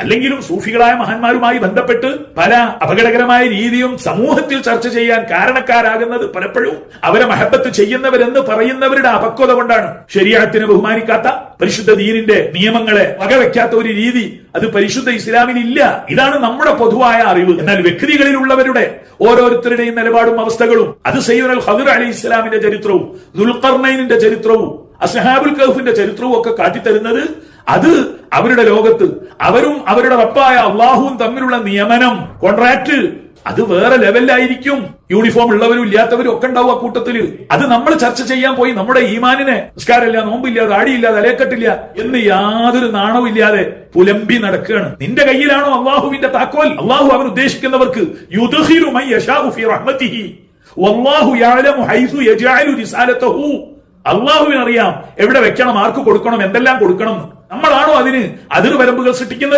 അല്ലെങ്കിലും സൂഫികളായ മഹാന്മാരുമായി ബന്ധപ്പെട്ട് പല അപകടകരമായ രീതിയും സമൂഹത്തിൽ ചർച്ച ചെയ്യാൻ കാരണക്കാരാകുന്നത് പലപ്പോഴും അവരെ മഹബത്ത് ചെയ്യുന്നവരെന്ന് പറയുന്നവരുടെ അപക്വത കൊണ്ടാണ്. ശരീഅത്തിനെ ബഹുമാനിക്കാത്ത, പരിശുദ്ധ ദീനിന്റെ നിയമങ്ങളെ വകവെക്കാത്ത ഒരു രീതി അത് പരിശുദ്ധ ഇസ്ലാമിനില്ല. ഇതാണ് നമ്മുടെ പൊതുവായ അറിവ്. എന്നാൽ വ്യക്തികളിലുള്ളവരുടെ ഓരോരുത്തരുടെയും നിലപാടും അവസ്ഥകളും, അത് സയ്യിദുൽ ഖദർ അലൈഹി ഇസ്ലാമിന്റെ ചരിത്രവും ദുൽഖർനൈനിന്റെ ചരിത്രവും അസ്ഹാബുൽ കഹ്ഫിന്റെ ചരിത്രവും ഒക്കെ കാട്ടിത്തരുന്നത് അത് അവരുടെ ലോകത്ത് അവരും അവരുടെ റബ്ബായ അള്ളാഹുവും തമ്മിലുള്ള നിയമനം, കോൺട്രാക്ട് അത് വേറെ ലെവലിലായിരിക്കും. യൂണിഫോം ഉള്ളവരും ഇല്ലാത്തവരും ഒക്കെ ഉണ്ടാവും ആ കൂട്ടത്തില്. അത് നമ്മൾ ചർച്ച ചെയ്യാൻ പോയി നമ്മുടെ ഈമാനിനെ നിസ്കാരമില്ല, നോമ്പില്ല, താടിയില്ല, തലയെക്കെട്ടില്ല എന്ന് യാതൊരു നാണവും ഇല്ലാതെ പുലമ്പി നടക്കുകയാണ്. നിന്റെ കയ്യിലാണോ അള്ളാഹുവിന്റെ താക്കോൽ? അള്ളാഹു അവൻ ഉദ്ദേശിക്കുന്നവർക്ക് യുദ്ഖിലു മൻ യശാഉ ഫീ റഹ്മതിഹി വല്ലാഹു യഅലമു ഹൈസു യജഅലു റിസാലതഹു. അള്ളാഹുവിനറിയാം എവിടെ വെക്കണം, ആർക്ക് കൊടുക്കണം, എന്തെല്ലാം കൊടുക്കണം. നമ്മളാണോ അതിന് അതിർവരമ്പുകൾ സൃഷ്ടിക്കുന്നത്?